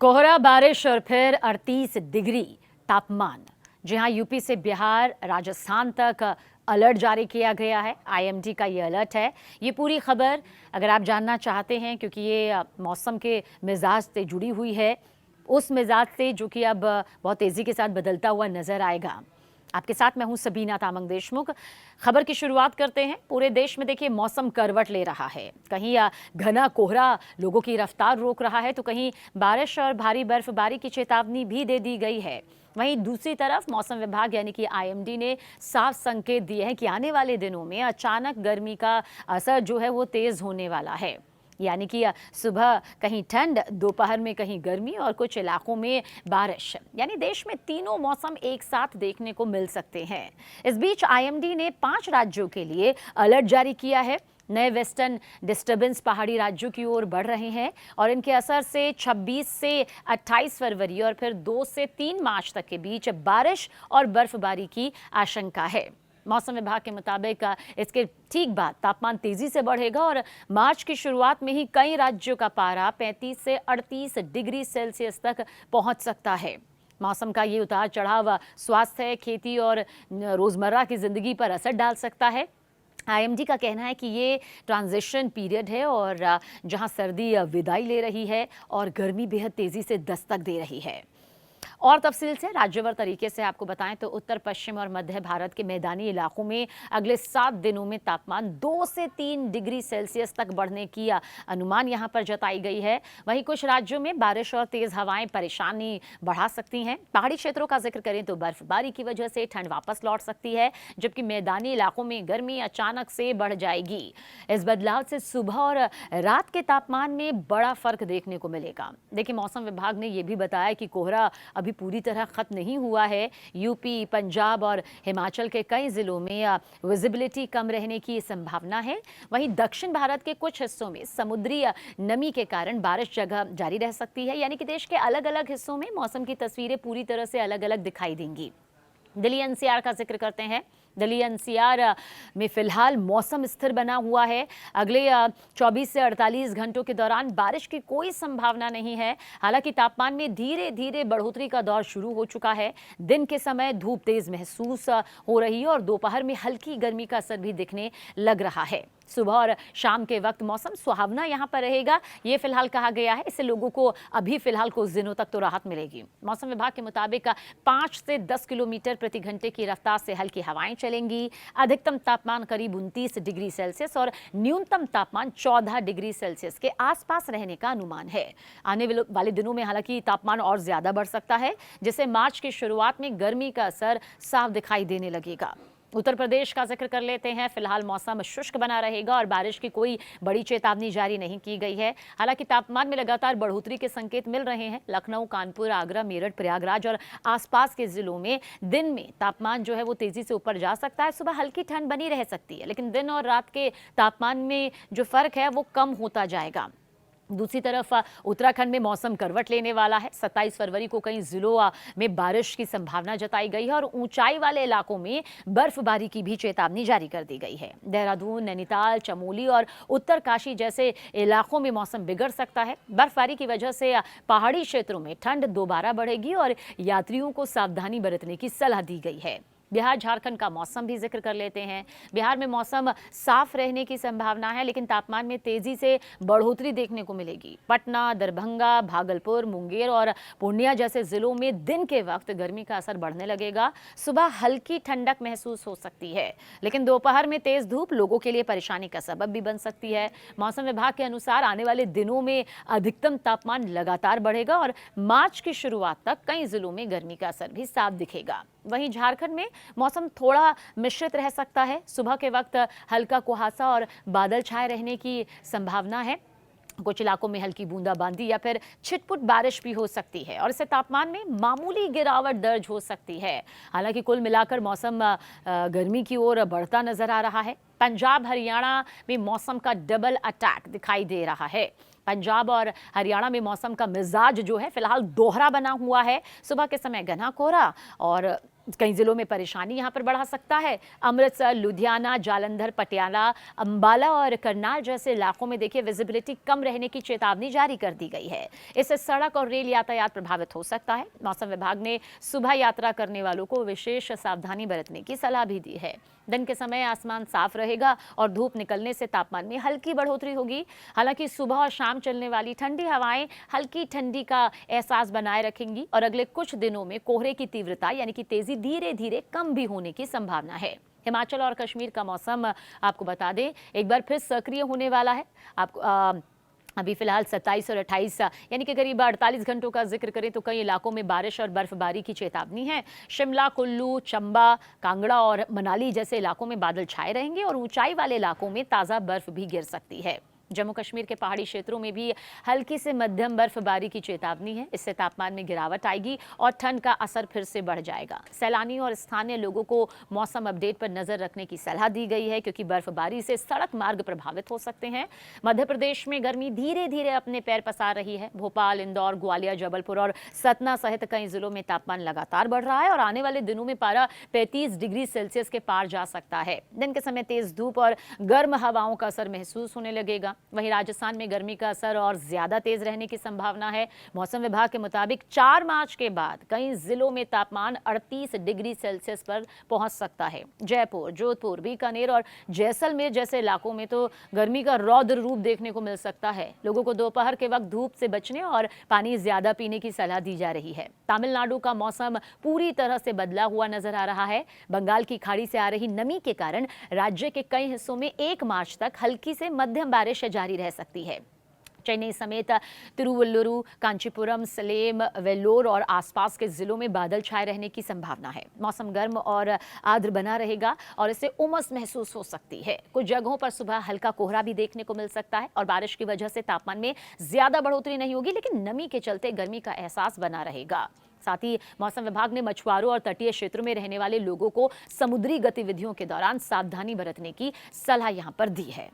कोहरा, बारिश और फिर 38 डिग्री तापमान। जी हाँ, यूपी से बिहार, राजस्थान तक अलर्ट जारी किया गया है। आईएमडी का ये अलर्ट है। ये पूरी खबर अगर आप जानना चाहते हैं, क्योंकि ये मौसम के मिजाज से जुड़ी हुई है, उस मिजाज से जो कि अब बहुत तेज़ी के साथ बदलता हुआ नजर आएगा। आपके साथ मैं हूं सबीना तामंग देशमुख। खबर की शुरुआत करते हैं। पूरे देश में देखिए मौसम करवट ले रहा है। कहीं घना कोहरा लोगों की रफ्तार रोक रहा है, तो कहीं बारिश और भारी बर्फबारी की चेतावनी भी दे दी गई है। वहीं दूसरी तरफ मौसम विभाग यानी कि आईएमडी ने साफ संकेत दिए हैं कि आने वाले दिनों में अचानक गर्मी का असर जो है वो तेज होने वाला है। यानी कि सुबह कहीं ठंड, दोपहर में कहीं गर्मी और कुछ इलाकों में बारिश। यानी देश में तीनों मौसम एक साथ देखने को मिल सकते हैं। इस बीच आईएमडी ने 5 राज्यों के लिए अलर्ट जारी किया है। नए वेस्टर्न डिस्टर्बेंस पहाड़ी राज्यों की ओर बढ़ रहे हैं और इनके असर से 26 से 28 फरवरी और फिर 2 से 3 मार्च तक के बीच बारिश और बर्फबारी की आशंका है। मौसम विभाग के मुताबिक इसके ठीक बाद तापमान तेजी से बढ़ेगा और मार्च की शुरुआत में ही कई राज्यों का पारा 35 से 38 डिग्री सेल्सियस तक पहुंच सकता है। मौसम का ये उतार चढ़ाव स्वास्थ्य, खेती और रोजमर्रा की जिंदगी पर असर डाल सकता है। आईएमडी का कहना है कि ये ट्रांजिशन पीरियड है और जहां सर्दी विदाई ले रही है और गर्मी बेहद तेजी से दस्तक दे रही है। और तफसील से राज्यवार तरीके से आपको बताएं तो उत्तर पश्चिम और मध्य भारत के मैदानी इलाकों में अगले 7 दिनों में तापमान 2 से 3 डिग्री सेल्सियस तक बढ़ने की अनुमान यहां पर जताई गई है। वहीं कुछ राज्यों में बारिश और तेज हवाएं परेशानी बढ़ा सकती हैं। पहाड़ी क्षेत्रों का जिक्र करें तो बर्फबारी की वजह से ठंड वापस लौट सकती है, जबकि मैदानी इलाकों में गर्मी अचानक से बढ़ जाएगी। इस बदलाव से सुबह और रात के तापमान में बड़ा फर्क देखने को मिलेगा। देखिए, मौसम विभाग ने यह भी बताया कि कोहरा अभी पूरी तरह खत्म नहीं हुआ है। यूपी, पंजाब और हिमाचल के कई जिलों में विजिबिलिटी कम रहने की संभावना है। वहीं दक्षिण भारत के कुछ हिस्सों में समुद्री नमी के कारण बारिश जगह जारी रह सकती है। यानी कि देश के अलग अलग हिस्सों में मौसम की तस्वीरें पूरी तरह से अलग अलग दिखाई देंगी। दिल्ली एनसीआर का जिक्र करते हैं। दिल्ली एनसीआर में फिलहाल मौसम स्थिर बना हुआ है। अगले 24 से 48 घंटों के दौरान बारिश की कोई संभावना नहीं है। हालांकि तापमान में धीरे धीरे बढ़ोतरी का दौर शुरू हो चुका है। दिन के समय धूप तेज महसूस हो रही है और दोपहर में हल्की गर्मी का असर भी दिखने लग रहा है। सुबह और शाम के वक्त मौसम सुहावना यहां पर रहेगा, ये फिलहाल कहा गया है। इससे लोगों को अभी फिलहाल कुछ दिनों तक तो राहत मिलेगी। मौसम विभाग के मुताबिक 5 से 10 किलोमीटर प्रति घंटे की रफ्तार से हल्की हवाएं चलेंगी। अधिकतम तापमान करीब 29 डिग्री सेल्सियस और न्यूनतम तापमान 14 डिग्री सेल्सियस के आसपास रहने का अनुमान है। आने वाले दिनों में हालांकि तापमान और ज्यादा बढ़ सकता है, जिससे मार्च की शुरुआत में गर्मी का असर साफ दिखाई देने लगेगा। उत्तर प्रदेश का जिक्र कर लेते हैं। फिलहाल मौसम शुष्क बना रहेगा और बारिश की कोई बड़ी चेतावनी जारी नहीं की गई है। हालांकि तापमान में लगातार बढ़ोतरी के संकेत मिल रहे हैं। लखनऊ, कानपुर, आगरा, मेरठ, प्रयागराज और आसपास के जिलों में दिन में तापमान जो है वो तेजी से ऊपर जा सकता है। सुबह हल्की ठंड बनी रह सकती है, लेकिन दिन और रात के तापमान में जो फर्क है वो कम होता जाएगा। दूसरी तरफ उत्तराखंड में मौसम करवट लेने वाला है। 27 फरवरी को कई जिलों में बारिश की संभावना जताई गई है और ऊंचाई वाले इलाकों में बर्फबारी की भी चेतावनी जारी कर दी गई है। देहरादून, नैनीताल, चमोली और उत्तरकाशी जैसे इलाकों में मौसम बिगड़ सकता है। बर्फबारी की वजह से पहाड़ी क्षेत्रों में ठंड दोबारा बढ़ेगी और यात्रियों को सावधानी बरतने की सलाह दी गई है। बिहार, झारखंड का मौसम भी जिक्र कर लेते हैं। बिहार में मौसम साफ रहने की संभावना है, लेकिन तापमान में तेजी से बढ़ोतरी देखने को मिलेगी। पटना, दरभंगा, भागलपुर, मुंगेर और पूर्णिया जैसे जिलों में दिन के वक्त गर्मी का असर बढ़ने लगेगा। सुबह हल्की ठंडक महसूस हो सकती है, लेकिन दोपहर में तेज धूप लोगों के लिए परेशानी का सबब भी बन सकती है। मौसम विभाग के अनुसार आने वाले दिनों में अधिकतम तापमान लगातार बढ़ेगा और मार्च की शुरुआत तक कई जिलों में गर्मी का असर भी साफ दिखेगा। वहीं झारखंड में मौसम थोड़ा मिश्रित रह सकता है। सुबह के वक्त हल्का कुहासा और बादल छाए रहने की संभावना है। कुछ इलाकों में हल्की बूंदाबांदी या फिर छिटपुट बारिश भी हो सकती है और इससे तापमान में मामूली गिरावट दर्ज हो सकती है। हालांकि कुल मिलाकर मौसम गर्मी की ओर बढ़ता नजर आ रहा है। पंजाब, हरियाणा में मौसम का डबल अटैक दिखाई दे रहा है। पंजाब और हरियाणा में मौसम का मिजाज जो है फिलहाल दोहरा बना हुआ है। सुबह के समय घना कोहरा और कई जिलों में परेशानी यहां पर बढ़ा सकता है। अमृतसर, लुधियाना, जालंधर, पटियाला, अंबाला और करनाल जैसे इलाकों में देखिए विजिबिलिटी कम रहने की चेतावनी जारी कर दी गई है। इससे सड़क और रेल यातायात प्रभावित हो सकता है। मौसम विभाग ने सुबह यात्रा करने वालों को विशेष सावधानी बरतने की सलाह भी दी है। दिन के समय आसमान साफ रहेगा और धूप निकलने से तापमान में हल्की बढ़ोतरी होगी। हालांकि सुबह और शाम चलने वाली ठंडी हवाएं हल्की ठंडी का एहसास बनाए रखेंगी और अगले कुछ दिनों में कोहरे की तीव्रता यानी कि तेजी धीरे धीरे कम भी होने की संभावना है। हिमाचल और कश्मीर का मौसम आपको बता दें एक बार फिर सक्रिय होने वाला है। आपको अभी फिलहाल 27 और 28 यानी कि करीब 48 घंटों का जिक्र करें तो कई इलाकों में बारिश और बर्फबारी की चेतावनी है। शिमला, कुल्लू, चंबा, कांगड़ा और मनाली जैसे इलाकों में बादल छाए रहेंगे और ऊंचाई वाले इलाकों में ताज़ा बर्फ भी गिर सकती है। जम्मू कश्मीर के पहाड़ी क्षेत्रों में भी हल्की से मध्यम बर्फबारी की चेतावनी है। इससे तापमान में गिरावट आएगी और ठंड का असर फिर से बढ़ जाएगा। सैलानियों और स्थानीय लोगों को मौसम अपडेट पर नजर रखने की सलाह दी गई है क्योंकि बर्फबारी से सड़क मार्ग प्रभावित हो सकते हैं। मध्य प्रदेश में गर्मी धीरे धीरे अपने पैर पसार रही है। भोपाल, इंदौर, ग्वालियर, जबलपुर और सतना सहित कई जिलों में तापमान लगातार बढ़ रहा है और आने वाले दिनों में पारा 35 डिग्री सेल्सियस के पार जा सकता है। दिन के समय तेज धूप और गर्म हवाओं का असर महसूस होने लगेगा। वहीं राजस्थान में गर्मी का असर और ज्यादा तेज रहने की संभावना है। मौसम विभाग के मुताबिक 4 मार्च के बाद कई जिलों में तापमान 38 डिग्री सेल्सियस पर पहुंच सकता है। जयपुर, जोधपुर, बीकानेर और जैसलमेर जैसे इलाकों में तो गर्मी का रौद्र रूप देखने को मिल सकता है। लोगों को दोपहर के वक्त धूप से बचने और पानी ज्यादा पीने की सलाह दी जा रही है। तमिलनाडु का मौसम पूरी तरह से बदला हुआ नजर आ रहा है। बंगाल की खाड़ी से आ रही नमी के कारण राज्य के कई हिस्सों में 1 मार्च तक हल्की से मध्यम बारिश जारी रह सकती है। चेन्नई समेत तिरुवल्लुरु, कांचीपुरम, सलेम, वेल्लोर और आसपास के जिलों में बादल छाए रहने की संभावना है। मौसम गर्म और आर्द्र बना रहेगा और इससे उमस महसूस हो सकती है। कुछ जगहों पर सुबह हल्का कोहरा भी देखने को मिल सकता है और बारिश की वजह से तापमान में ज्यादा बढ़ोतरी नहीं होगी, लेकिन नमी के चलते गर्मी का एहसास बना रहेगा। साथ ही मौसम विभाग ने मछुआरों और तटीय क्षेत्रों में रहने वाले लोगों को समुद्री गतिविधियों के दौरान सावधानी बरतने की सलाह यहां पर दी है।